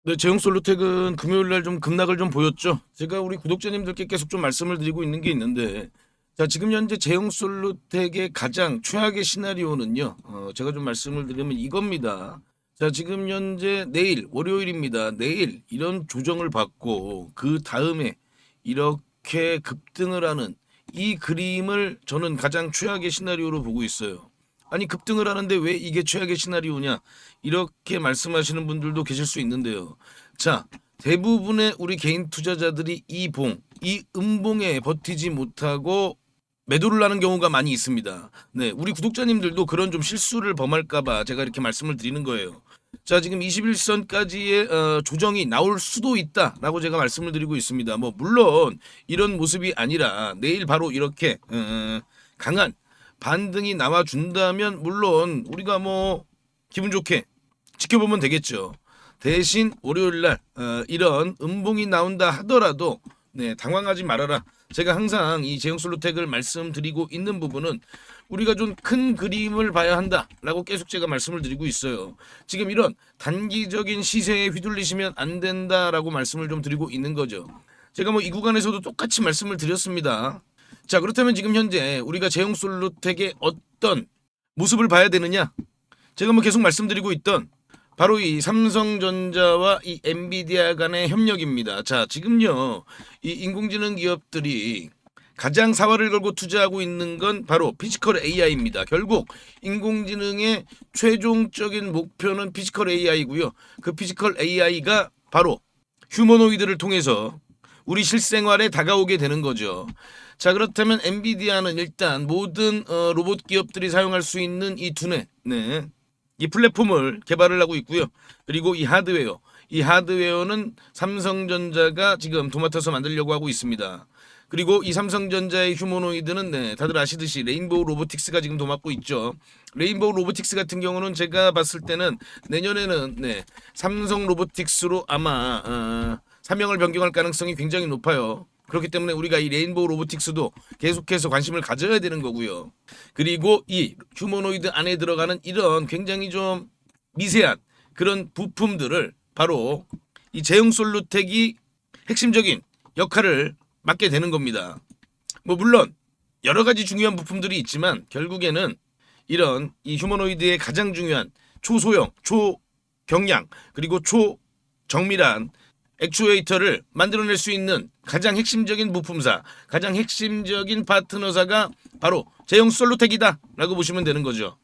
네, 제형솔루텍은 금요일 날 좀 급락을 좀 보였죠. 제가 우리 구독자님들께 계속 좀 말씀을 드리고 있는 게 있는데, 자, 지금 현재 제형솔루텍의 가장 최악의 시나리오는요. 제가 좀 말씀을 드리면 이겁니다. 자, 지금 현재 내일 월요일입니다. 내일 이런 조정을 받고 그 다음에 이렇게 급등을 하는 이 그림을 저는 가장 최악의 시나리오로 보고 있어요. 아니 급등을 하는데 왜 이게 최악의 시나리오냐 이렇게 말씀하시는 분들도 계실 수 있는데요. 자, 대부분의 우리 개인 투자자들이 이 음봉에 버티지 못하고 매도를 하는 경우가 많이 있습니다. 네, 우리 구독자님들도 그런 좀 실수를 범할까봐 제가 이렇게 말씀을 드리는 거예요. 자, 지금 21선까지의 조정이 나올 수도 있다라고 제가 말씀을 드리고 있습니다. 뭐 물론 이런 모습이 아니라 내일 바로 이렇게 강한 반등이 나와준다면 물론 우리가 뭐 기분 좋게 지켜보면 되겠죠. 대신 월요일 날 이런 음봉이 나온다 하더라도 네, 당황하지 말아라. 제가 항상 이 제형솔루텍을 말씀드리고 있는 부분은 우리가 좀 큰 그림을 봐야 한다라고 계속 제가 말씀을 드리고 있어요. 지금 이런 단기적인 시세에 휘둘리시면 안 된다라고 말씀을 좀 드리고 있는 거죠. 제가 뭐 이 구간에서도 똑같이 말씀을 드렸습니다. 자, 그렇다면 지금 현재 우리가 제형솔루텍의 어떤 모습을 봐야 되느냐? 제가 뭐 계속 말씀드리고 있던 바로 이 삼성전자와 이 엔비디아 간의 협력입니다. 자, 지금요, 이 인공지능 기업들이 가장 사활을 걸고 투자하고 있는 건 바로 피지컬 AI입니다. 결국 인공지능의 최종적인 목표는 피지컬 AI고요. 그 피지컬 AI가 바로 휴머노이드를 통해서 우리 실생활에 다가오게 되는 거죠. 자, 그렇다면 엔비디아는 일단 모든 로봇 기업들이 사용할 수 있는 이 두뇌, 네, 이 플랫폼을 개발을 하고 있고요. 그리고 이 하드웨어는 삼성전자가 지금 도맡아서 만들려고 하고 있습니다. 그리고 이 삼성전자의 휴머노이드는 네, 다들 아시듯이 레인보우 로보틱스가 지금 도맡고 있죠. 레인보우 로보틱스 같은 경우는 제가 봤을 때는 내년에는 네, 삼성 로보틱스로 아마 사명을 변경할 가능성이 굉장히 높아요. 그렇기 때문에 우리가 이 레인보우 로보틱스도 계속해서 관심을 가져야 되는 거고요. 그리고 이 휴머노이드 안에 들어가는 이런 굉장히 좀 미세한 그런 부품들을 바로 이 제형솔루텍이 핵심적인 역할을 맡게 되는 겁니다. 뭐 물론 여러 가지 중요한 부품들이 있지만 결국에는 이런 이 휴머노이드의 가장 중요한 초소형, 초경량 그리고 초정밀한 액추에이터를 만들어낼 수 있는 가장 핵심적인 부품사, 가장 핵심적인 파트너사가 바로 제형솔루텍이다라고 보시면 되는 거죠.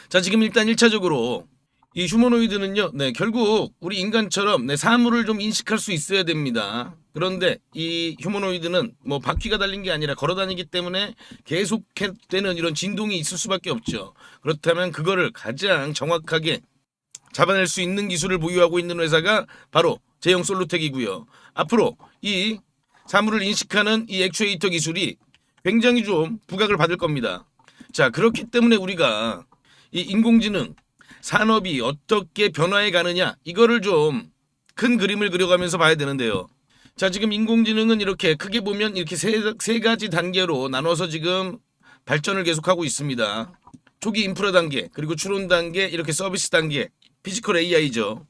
자, 지금 일단 1차적으로 이 휴머노이드는요, 네, 결국 우리 인간처럼 네, 사물을 좀 인식할 수 있어야 됩니다. 그런데 이 휴머노이드는 뭐 바퀴가 달린 게 아니라 걸어 다니기 때문에 계속되는 이런 진동이 있을 수밖에 없죠. 그렇다면 그거를 가장 정확하게 잡아낼 수 있는 기술을 보유하고 있는 회사가 바로 제형솔루텍이고요. 앞으로 이 사물을 인식하는 이 액추에이터 기술이 굉장히 좀 부각을 받을 겁니다. 자, 그렇기 때문에 우리가 이 인공지능 산업이 어떻게 변화해 가느냐 이거를 좀 큰 그림을 그려가면서 봐야 되는데요. 자, 지금 인공지능은 이렇게 크게 보면 이렇게 세 가지 단계로 나눠서 지금 발전을 계속하고 있습니다. 초기 인프라 단계, 그리고 추론 단계, 이렇게 서비스 단계, 피지컬 AI죠.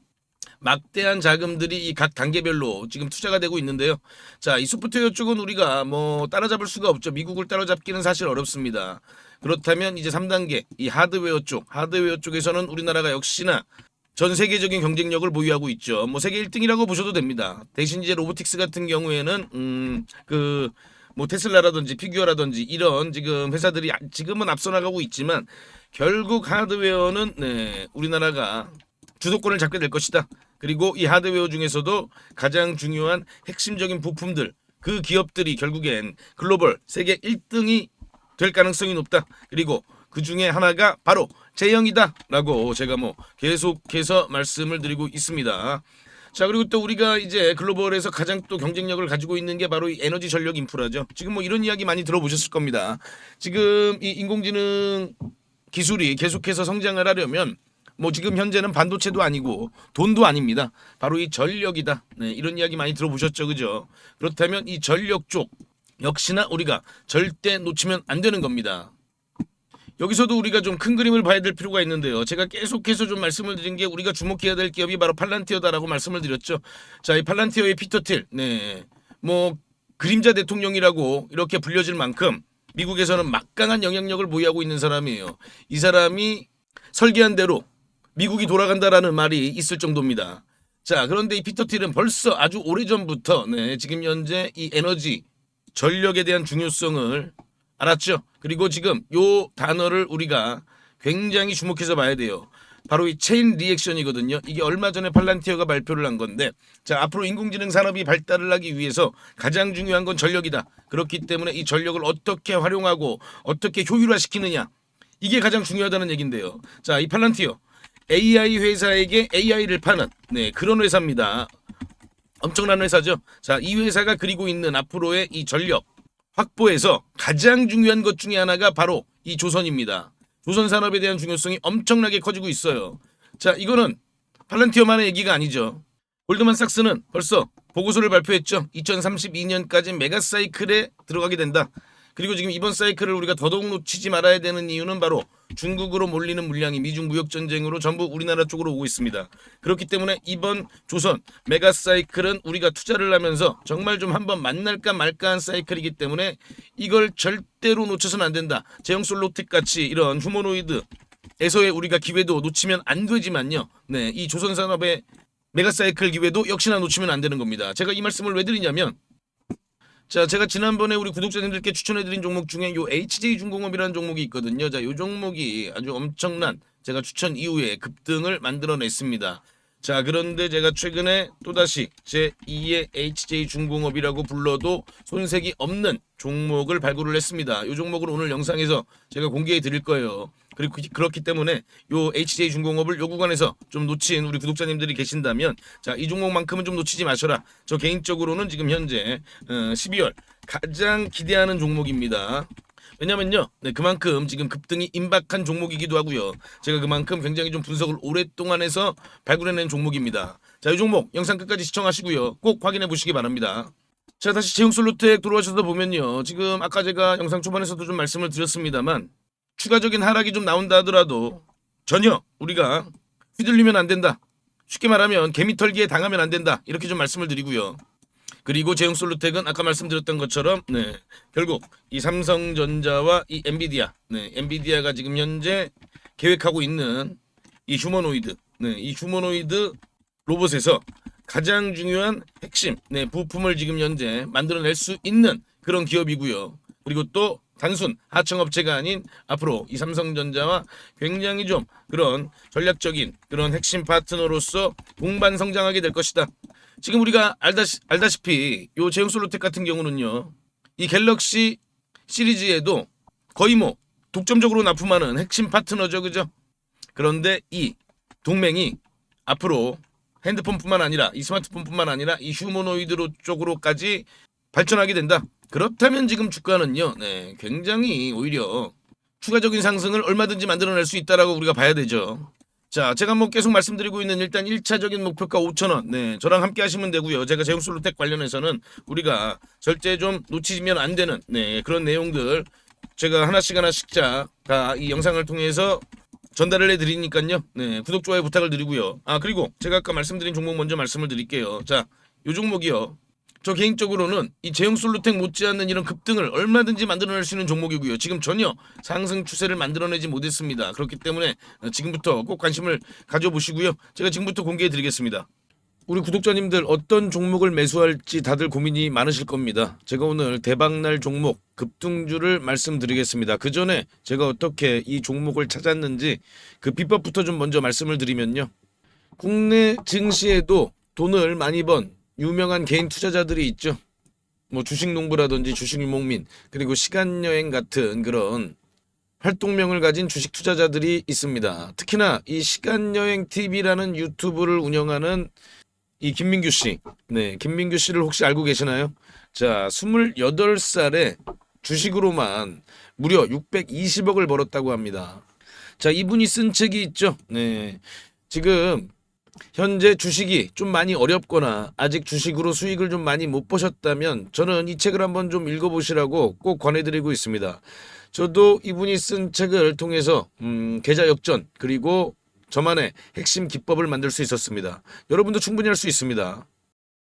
막대한 자금들이 이 각 단계별로 지금 투자가 되고 있는데요. 자, 이 소프트웨어 쪽은 우리가 뭐 따라잡을 수가 없죠. 미국을 따라잡기는 사실 어렵습니다. 그렇다면 이제 3단계 이 하드웨어 쪽에서는 우리나라가 역시나 전 세계적인 경쟁력을 보유하고 있죠. 뭐 세계 1등이라고 보셔도 됩니다. 대신 이제 로보틱스 같은 경우에는 그 뭐 테슬라라든지 피규어라든지 이런 지금 회사들이 지금은 앞서 나가고 있지만 결국 하드웨어는 네, 우리나라가 주도권을 잡게 될 것이다. 그리고 이 하드웨어 중에서도 가장 중요한 핵심적인 부품들 그 기업들이 결국엔 글로벌 세계 1등이 될 가능성이 높다. 그리고 그 중에 하나가 바로 제형이다라고 제가 뭐 계속해서 말씀을 드리고 있습니다. 자, 그리고 또 우리가 이제 글로벌에서 가장 또 경쟁력을 가지고 있는 게 바로 이 에너지 전력 인프라죠. 지금 뭐 이런 이야기 많이 들어보셨을 겁니다. 지금 이 인공지능 기술이 계속해서 성장을 하려면 뭐 지금 현재는 반도체도 아니고 돈도 아닙니다. 바로 이 전력이다. 네, 이런 이야기 많이 들어보셨죠, 그죠? 그렇다면 이 전력 쪽 역시나 우리가 절대 놓치면 안 되는 겁니다. 여기서도 우리가 좀 큰 그림을 봐야 될 필요가 있는데요. 제가 계속해서 좀 말씀을 드린 게 우리가 주목해야 될 기업이 바로 팔란티어다라고 말씀을 드렸죠. 자, 이 팔란티어의 피터 틸, 네, 뭐 그림자 대통령이라고 이렇게 불려질 만큼 미국에서는 막강한 영향력을 보유하고 있는 사람이에요. 이 사람이 설계한 대로 미국이 돌아간다라는 말이 있을 정도입니다. 자, 그런데 이 피터 틸은 벌써 아주 오래전부터 지금 현재 이 에너지, 전력에 대한 중요성을 알았죠. 그리고 지금 요 단어를 우리가 굉장히 주목해서 봐야 돼요. 바로 이 체인 리액션이거든요. 이게 얼마 전에 팔란티어가 발표를 한 건데, 자, 앞으로 인공지능 산업이 발달을 하기 위해서 가장 중요한 건 전력이다. 그렇기 때문에 이 전력을 어떻게 활용하고 어떻게 효율화시키느냐, 이게 가장 중요하다는 얘긴데요. 자, 이 팔란티어 AI 회사에게 AI를 파는 그런 회사입니다. 엄청난 회사죠. 자, 이 회사가 그리고 있는 앞으로의 이 전력 확보에서 가장 중요한 것 중에 하나가 바로 이 조선입니다. 조선 산업에 대한 중요성이 엄청나게 커지고 있어요. 자, 이거는 팔란티어만의 얘기가 아니죠. 골드만삭스는 벌써 보고서를 발표했죠. 2032년까지 메가사이클에 들어가게 된다. 그리고 지금 이번 사이클을 우리가 더더욱 놓치지 말아야 되는 이유는 바로 중국으로 몰리는 물량이 미중 무역 전쟁으로 전부 우리나라 쪽으로 오고 있습니다. 그렇기 때문에 이번 조선 메가 사이클은 우리가 투자를 하면서 정말 좀 한번 만날까 말까한 사이클이기 때문에 이걸 절대로 놓쳐서는 안 된다. 제형솔로텍 같이 이런 휴머노이드에서의 우리가 기회도 놓치면 안 되지만요. 네, 이 조선 산업의 메가 사이클 기회도 역시나 놓치면 안 되는 겁니다. 제가 이 말씀을 왜 드리냐면, 자, 제가 지난번에 우리 구독자님들께 추천해드린 종목 중에 요 HJ중공업이라는 종목이 있거든요. 자, 요 종목이 아주 엄청난 제가 추천 이후에 급등을 만들어냈습니다. 자, 그런데 제가 최근에 또다시 제2의 HJ중공업이라고 불러도 손색이 없는 종목을 발굴을 했습니다. 요 종목을 오늘 영상에서 제가 공개해 드릴 거예요. 그리고 그렇기 때문에 요 HJ중공업을 요 구간에서 좀 놓친 우리 구독자님들이 계신다면, 자, 이 종목만큼은 좀 놓치지 마셔라. 저 개인적으로는 지금 현재 12월 가장 기대하는 종목입니다. 왜냐면요, 그만큼 지금 급등이 임박한 종목이기도 하고요. 제가 그만큼 굉장히 좀 분석을 오랫동안 해서 발굴해낸 종목입니다. 자, 이 종목 영상 끝까지 시청하시고요. 꼭 확인해 보시기 바랍니다. 자, 다시 제형솔루텍 들어와셔서 보면요, 지금 아까 제가 영상 초반에서도 좀 말씀을 드렸습니다만, 추가적인 하락이 좀 나온다 하더라도 전혀 우리가 휘둘리면 안 된다. 쉽게 말하면 개미털기에 당하면 안 된다. 이렇게 좀 말씀을 드리고요. 그리고 제형솔루텍은 아까 말씀드렸던 것처럼 결국 이 삼성전자와 이 엔비디아가 지금 현재 계획하고 있는 이 휴머노이드 이 휴머노이드 로봇에서 가장 중요한 핵심 부품을 지금 현재 만들어낼 수 있는 그런 기업이고요. 그리고 또 단순 하청업체가 아닌 앞으로 이 삼성전자와 굉장히 좀 그런 전략적인 그런 핵심 파트너로서 동반 성장하게 될 것이다. 지금 우리가 알다시피 요 제형솔루텍 같은 경우는요, 이 갤럭시 시리즈에도 거의 뭐 독점적으로 납품하는 핵심 파트너죠, 그죠? 그런데 이 동맹이 앞으로 핸드폰뿐만 아니라 이 스마트폰뿐만 아니라 이 휴머노이드 쪽으로까지 발전하게 된다. 그렇다면 지금 주가는요, 굉장히 오히려 추가적인 상승을 얼마든지 만들어낼 수 있다라고 우리가 봐야 되죠. 자, 제가 뭐 계속 말씀드리고 있는 일단 1차적인 목표가 5,000원. 저랑 함께 하시면 되고요. 제가 제형솔루텍 관련해서는 우리가 절대 좀 놓치면 안 되는 그런 내용들 제가 하나씩 다 이 영상을 통해서 전달을 해드리니까요. 구독, 좋아요 부탁을 드리고요. 그리고 제가 아까 말씀드린 종목 먼저 말씀을 드릴게요. 자, 요 종목이요, 저 개인적으로는 이 제형솔루텍 못지않는 이런 급등을 얼마든지 만들어낼 수 있는 종목이고요. 지금 전혀 상승 추세를 만들어내지 못했습니다. 그렇기 때문에 지금부터 꼭 관심을 가져보시고요. 제가 지금부터 공개해 드리겠습니다. 우리 구독자님들 어떤 종목을 매수할지 다들 고민이 많으실 겁니다. 제가 오늘 대박날 종목 급등주를 말씀드리겠습니다. 그 전에 제가 어떻게 이 종목을 찾았는지 그 비법부터 좀 먼저 말씀을 드리면요, 국내 증시에도 돈을 많이 번 유명한 개인 투자자들이 있죠. 뭐 주식농부라든지 주식유목민, 그리고 시간여행 같은 그런 활동명을 가진 주식 투자자들이 있습니다. 특히나 이 시간여행 TV라는 유튜브를 운영하는 이 김민규 씨, 김민규 씨를 혹시 알고 계시나요? 자, 28살에 주식으로만 무려 620억을 벌었다고 합니다. 자, 이분이 쓴 책이 있죠. 지금 현재 주식이 좀 많이 어렵거나 아직 주식으로 수익을 좀 많이 못 보셨다면 저는 이 책을 한번 좀 읽어보시라고 꼭 권해드리고 있습니다. 저도 이분이 쓴 책을 통해서 계좌 역전 그리고 저만의 핵심 기법을 만들 수 있었습니다. 여러분도 충분히 할 수 있습니다.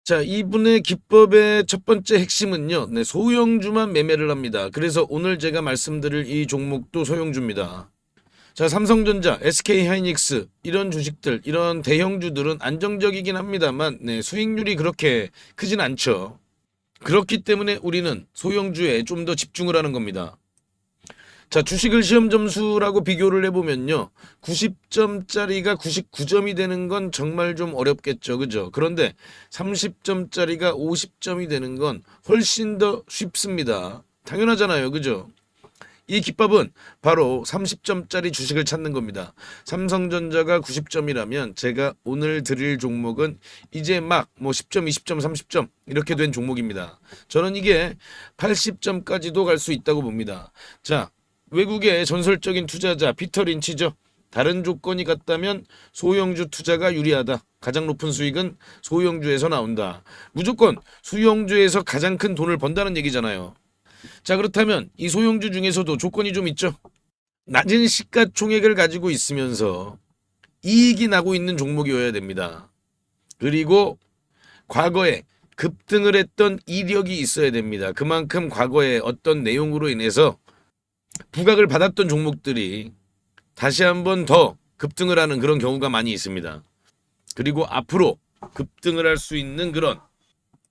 자, 이분의 기법의 첫 번째 핵심은요. 네, 소형주만 매매를 합니다. 그래서 오늘 제가 말씀드릴 이 종목도 소형주입니다. 자, 삼성전자, SK하이닉스 이런 주식들, 이런 대형주들은 안정적이긴 합니다만 네, 수익률이 그렇게 크진 않죠. 그렇기 때문에 우리는 소형주에 좀 더 집중을 하는 겁니다. 자, 주식을 시험 점수라고 비교를 해보면요. 90점짜리가 99점이 되는 건 정말 좀 어렵겠죠. 그죠? 그런데 30점짜리가 50점이 되는 건 훨씬 더 쉽습니다. 당연하잖아요. 그죠? 이 기법은 바로 30점짜리 주식을 찾는 겁니다. 삼성전자가 90점이라면 제가 오늘 드릴 종목은 이제 막 뭐 10점, 20점, 30점 이렇게 된 종목입니다. 저는 이게 80점까지도 갈 수 있다고 봅니다. 자, 외국의 전설적인 투자자 피터 린치죠. 다른 조건이 같다면 소형주 투자가 유리하다. 가장 높은 수익은 소형주에서 나온다. 무조건 소형주에서 가장 큰 돈을 번다는 얘기잖아요. 자, 그렇다면 이 소형주 중에서도 조건이 좀 있죠. 낮은 시가총액을 가지고 있으면서 이익이 나고 있는 종목이어야 됩니다. 그리고 과거에 급등을 했던 이력이 있어야 됩니다. 그만큼 과거에 어떤 내용으로 인해서 부각을 받았던 종목들이 다시 한번 더 급등을 하는 그런 경우가 많이 있습니다. 그리고 앞으로 급등을 할 수 있는 그런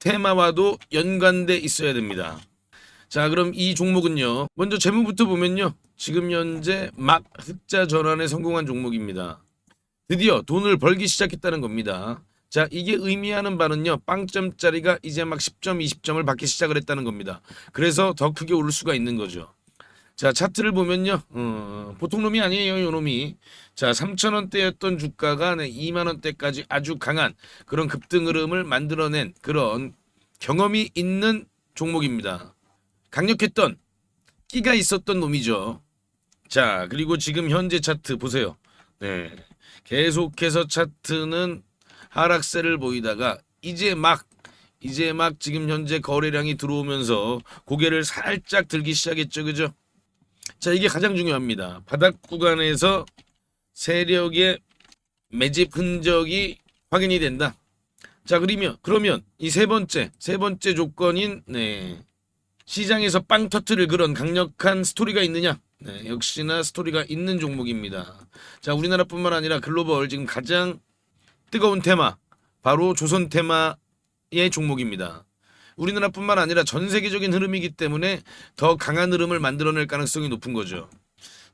테마와도 연관돼 있어야 됩니다. 자, 그럼 이 종목은요. 먼저 재무부터 보면요. 지금 현재 막 흑자 전환에 성공한 종목입니다. 드디어 돈을 벌기 시작했다는 겁니다. 자, 이게 의미하는 바는요. 빵점짜리가 이제 막 10점, 20점을 받기 시작을 했다는 겁니다. 그래서 더 크게 오를 수가 있는 거죠. 자, 차트를 보면요. 보통 놈이 아니에요, 요 놈이. 자, 3,000원대였던 주가가 2만원대까지 아주 강한 그런 급등 흐름을 만들어낸 그런 경험이 있는 종목입니다. 강력했던 끼가 있었던 놈이죠. 자, 그리고 지금 현재 차트 보세요. 네, 계속해서 차트는 하락세를 보이다가 이제 막 지금 현재 거래량이 들어오면서 고개를 살짝 들기 시작했죠. 그죠? 자, 이게 가장 중요합니다. 바닥 구간에서 세력의 매집 흔적이 확인이 된다. 자, 그러면 이 세 번째 조건인 시장에서 빵 터트릴 그런 강력한 스토리가 있느냐? 네, 역시나 스토리가 있는 종목입니다. 자, 우리나라뿐만 아니라 글로벌 지금 가장 뜨거운 테마 바로 조선 테마의 종목입니다. 우리나라뿐만 아니라 전 세계적인 흐름이기 때문에 더 강한 흐름을 만들어낼 가능성이 높은 거죠.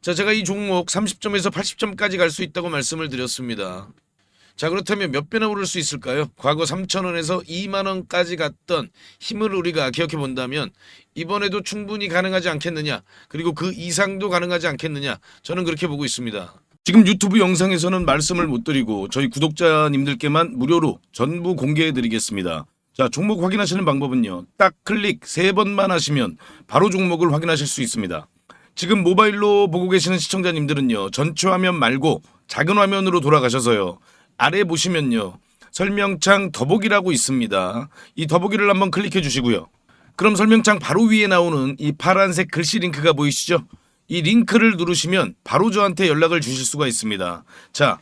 자, 제가 이 종목 30점에서 80점까지 갈 수 있다고 말씀을 드렸습니다. 자, 그렇다면 몇 배나 오를 수 있을까요? 과거 3,000원에서 2만원까지 갔던 힘을 우리가 기억해 본다면 이번에도 충분히 가능하지 않겠느냐, 그리고 그 이상도 가능하지 않겠느냐, 저는 그렇게 보고 있습니다. 지금 유튜브 영상에서는 말씀을 못 드리고 저희 구독자님들께만 무료로 전부 공개해 드리겠습니다. 자, 종목 확인하시는 방법은요. 딱 클릭 3번만 하시면 바로 종목을 확인하실 수 있습니다. 지금 모바일로 보고 계시는 시청자님들은요. 전체 화면 말고 작은 화면으로 돌아가셔서요. 아래 보시면요. 설명창 더보기라고 있습니다. 이 더보기를 한번 클릭해 주시고요. 그럼 설명창 바로 위에 나오는 이 파란색 글씨 링크가 보이시죠? 이 링크를 누르시면 바로 저한테 연락을 주실 수가 있습니다. 자,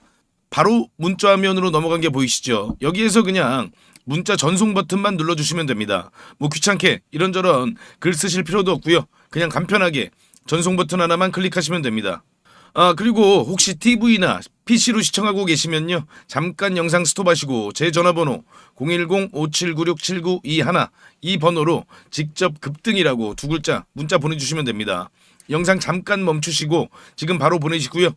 바로 문자 화면으로 넘어간 게 보이시죠? 여기에서 그냥 문자 전송 버튼만 눌러주시면 됩니다. 뭐 귀찮게 이런저런 글 쓰실 필요도 없고요. 그냥 간편하게 전송 버튼 하나만 클릭하시면 됩니다. 아, 그리고 혹시 TV나 PC로 시청하고 계시면요. 잠깐 영상 스톱하시고 제 전화번호 010-5796-7921 이 번호로 직접 급등이라고 2글자 문자 보내주시면 됩니다. 영상 잠깐 멈추시고 지금 바로 보내시고요.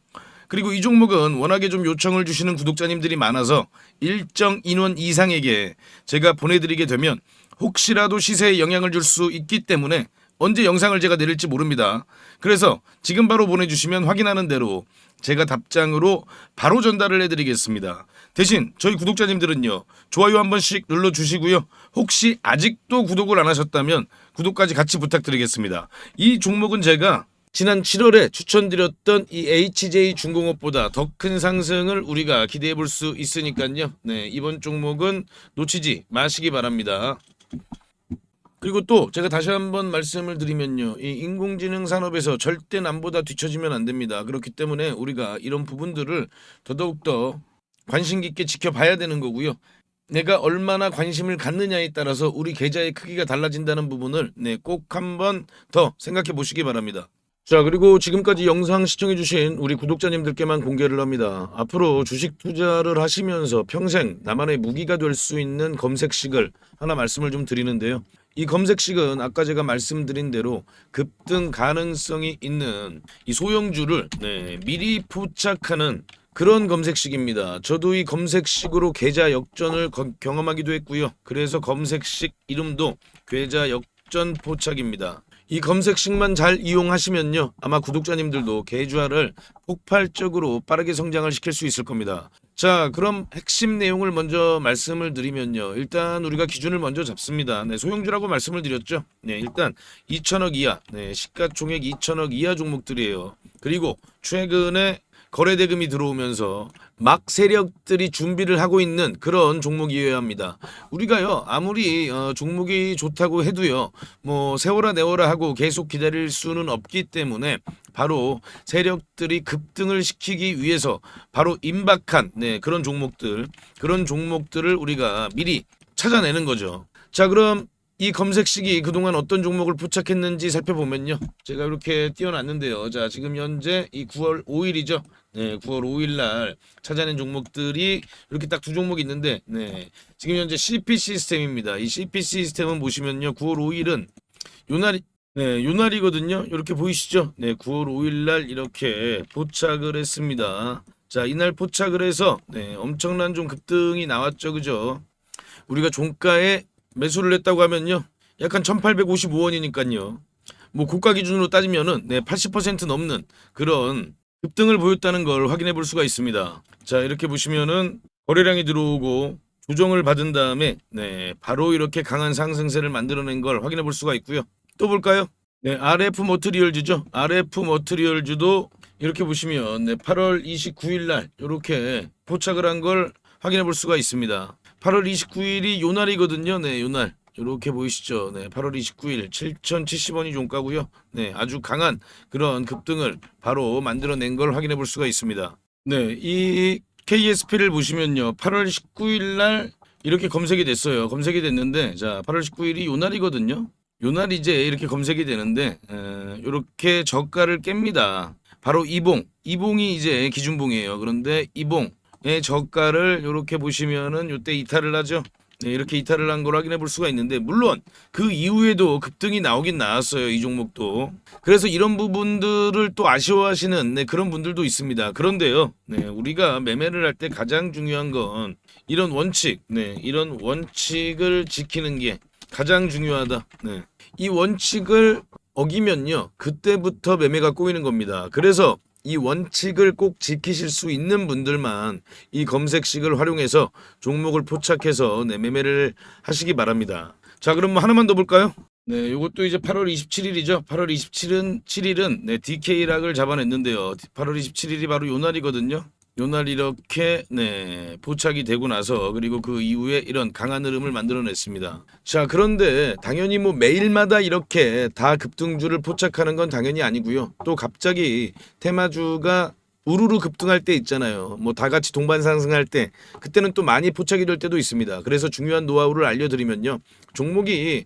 그리고 이 종목은 워낙에 좀 요청을 주시는 구독자님들이 많아서 일정 인원 이상에게 제가 보내드리게 되면 혹시라도 시세에 영향을 줄 수 있기 때문에 언제 영상을 제가 내릴지 모릅니다. 그래서 지금 바로 보내주시면 확인하는 대로 제가 답장으로 바로 전달을 해드리겠습니다. 대신 저희 구독자님들은요. 좋아요 한 번씩 눌러주시고요. 혹시 아직도 구독을 안 하셨다면 구독까지 같이 부탁드리겠습니다. 이 종목은 제가 지난 7월에 추천드렸던 이 HJ 중공업보다 더 큰 상승을 우리가 기대해 볼 수 있으니까요. 네, 이번 종목은 놓치지 마시기 바랍니다. 그리고 또 제가 다시 한번 말씀을 드리면요. 이 인공지능 산업에서 절대 남보다 뒤처지면 안 됩니다. 그렇기 때문에 우리가 이런 부분들을 더더욱더 관심 깊게 지켜봐야 되는 거고요. 내가 얼마나 관심을 갖느냐에 따라서 우리 계좌의 크기가 달라진다는 부분을 꼭 한번 더 생각해 보시기 바랍니다. 자, 그리고 지금까지 영상 시청해주신 우리 구독자님들께만 공개를 합니다. 앞으로 주식 투자를 하시면서 평생 나만의 무기가 될 수 있는 검색식을 하나 말씀을 좀 드리는데요. 이 검색식은 아까 제가 말씀드린 대로 급등 가능성이 있는 이 소형주를 미리 포착하는 그런 검색식입니다. 저도 이 검색식으로 계좌 역전을 경험하기도 했고요. 그래서 검색식 이름도 계좌 역전 포착입니다. 이 검색식만 잘 이용하시면요, 아마 구독자님들도 계좌를 폭발적으로 빠르게 성장을 시킬 수 있을 겁니다. 자, 그럼 핵심 내용을 먼저 말씀을 드리면요, 일단 우리가 기준을 먼저 잡습니다. 소형주라고 말씀을 드렸죠. 일단 2천억 이하, 시가총액 2천억 이하 종목들이에요. 그리고 최근에 거래대금이 들어오면서 막 세력들이 준비를 하고 있는 그런 종목이어야 합니다. 우리가요, 아무리 종목이 좋다고 해도요, 뭐 세워라 내워라 하고 계속 기다릴 수는 없기 때문에 바로 세력들이 급등을 시키기 위해서 바로 임박한 그런 종목들을 우리가 미리 찾아내는 거죠. 자, 그럼 이 검색식이 그동안 어떤 종목을 포착했는지 살펴보면요, 제가 이렇게 띄워놨는데요. 자, 지금 현재 이 9월 5일이죠. 9월 5일 날 찾아낸 종목들이 이렇게 딱 두 종목이 있는데, 지금 현재 CP 시스템입니다. 이 CP 시스템은 보시면요, 9월 5일은 요날이거든요. 이렇게 보이시죠? 9월 5일 날 이렇게 포착을 했습니다. 자, 이날 포착을 해서 엄청난 좀 급등이 나왔죠, 그죠? 우리가 종가에 매수를 했다고 하면요, 약간 1855원이니까요. 뭐 고가 기준으로 따지면은 80% 넘는 그런 급등을 보였다는 걸 확인해 볼 수가 있습니다. 자, 이렇게 보시면은 거래량이 들어오고 조정을 받은 다음에 바로 이렇게 강한 상승세를 만들어낸 걸 확인해 볼 수가 있고요. 또 볼까요? RF 머티리얼즈죠. RF 머티리얼즈도 이렇게 보시면 8월 29일 날 이렇게 포착을 한 걸 확인해 볼 수가 있습니다. 8월 29일이 요날이거든요. 요날. 이렇게 보이시죠? 8월 29일 7,070원이 종가고요. 아주 강한 그런 급등을 바로 만들어낸 걸 확인해 볼 수가 있습니다. 이 KSP를 보시면요, 8월 19일 날 이렇게 검색이 됐어요. 검색이 됐는데, 자, 8월 19일이 요날이거든요. 요날 이제 이렇게 검색이 되는데, 이렇게 저가를 깹니다. 바로 이봉이 이제 기준봉이에요. 그런데 이봉의 저가를 이렇게 보시면은 이때 이탈을 하죠. 이렇게 이탈을 한 걸 확인해 볼 수가 있는데, 물론 그 이후에도 급등이 나오긴 나왔어요, 이 종목도. 그래서 이런 부분들을 또 아쉬워하시는 그런 분들도 있습니다. 그런데요, 우리가 매매를 할 때 가장 중요한 건 이런 이런 원칙을 지키는 게 가장 중요하다. 이 원칙을 어기면요, 그때부터 매매가 꼬이는 겁니다. 그래서 이 원칙을 꼭 지키실 수 있는 분들만 이 검색식을 활용해서 종목을 포착해서 매매를 하시기 바랍니다. 자, 그럼 뭐 하나만 더 볼까요? 요것도 이제 8월 27일이죠. 8월 27일은 DK락을 잡아냈는데요. 8월 27일이 바로 요 날이거든요. 요날 이렇게 포착이 되고 나서, 그리고 그 이후에 이런 강한 흐름을 만들어냈습니다. 자, 그런데 당연히 뭐 매일마다 이렇게 다 급등주를 포착하는 건 당연히 아니고요. 또 갑자기 테마주가 우르르 급등할 때 있잖아요. 뭐 다 같이 동반 상승할 때, 그때는 또 많이 포착이 될 때도 있습니다. 그래서 중요한 노하우를 알려드리면요, 종목이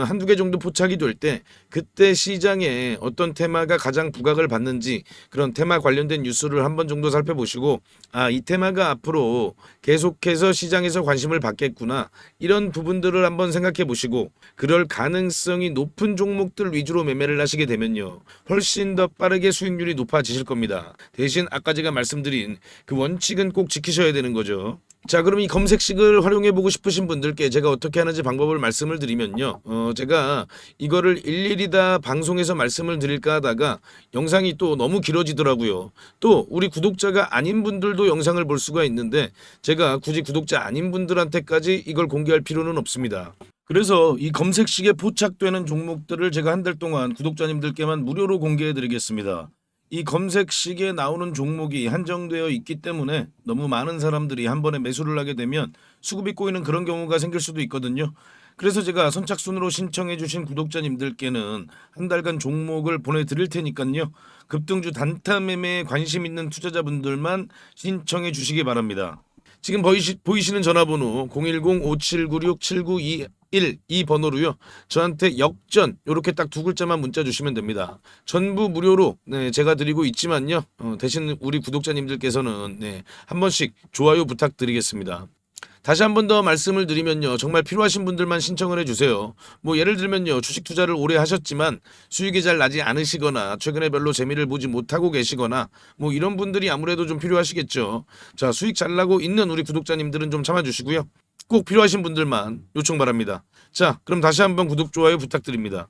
한두 개 정도 포착이 될 때 그때 시장에 어떤 테마가 가장 부각을 받는지, 그런 테마 관련된 뉴스를 한번 정도 살펴보시고, 이 테마가 앞으로 계속해서 시장에서 관심을 받겠구나, 이런 부분들을 한번 생각해 보시고, 그럴 가능성이 높은 종목들 위주로 매매를 하시게 되면요, 훨씬 더 빠르게 수익률이 높아지실 겁니다. 대신 아까 제가 말씀드린 그 원칙은 꼭 지키셔야 되는 거죠. 자, 그럼 이 검색식을 활용해 보고 싶으신 분들께 제가 어떻게 하는지 방법을 말씀을 드리면요, 제가 이거를 일일이 다 방송에서 말씀을 드릴까 하다가 영상이 또 너무 길어지더라고요. 또 우리 구독자가 아닌 분들도 영상을 볼 수가 있는데, 제가 굳이 구독자 아닌 분들한테까지 이걸 공개할 필요는 없습니다. 그래서 이 검색식에 포착되는 종목들을 제가 한 달 동안 구독자님들께만 무료로 공개해 드리겠습니다. 이 검색식에 나오는 종목이 한정되어 있기 때문에 너무 많은 사람들이 한 번에 매수를 하게 되면 수급이 꼬이는 그런 경우가 생길 수도 있거든요. 그래서 제가 선착순으로 신청해 주신 구독자님들께는 한 달간 종목을 보내드릴 테니까요. 급등주 단타 매매에 관심 있는 투자자분들만 신청해 주시기 바랍니다. 지금 보이시는 전화번호 010-5796-7921 이 번호로요. 저한테 역전 이렇게 딱 두 글자만 문자 주시면 됩니다. 전부 무료로 제가 드리고 있지만요. 대신 우리 구독자님들께서는 한 번씩 좋아요 부탁드리겠습니다. 다시 한 번 더 말씀을 드리면요. 정말 필요하신 분들만 신청을 해주세요. 뭐 예를 들면요. 주식 투자를 오래 하셨지만 수익이 잘 나지 않으시거나 최근에 별로 재미를 보지 못하고 계시거나 뭐 이런 분들이 아무래도 좀 필요하시겠죠. 자, 수익 잘 나고 있는 우리 구독자님들은 좀 참아주시고요. 꼭 필요하신 분들만 요청 바랍니다. 자, 그럼 다시 한번 구독, 좋아요 부탁드립니다.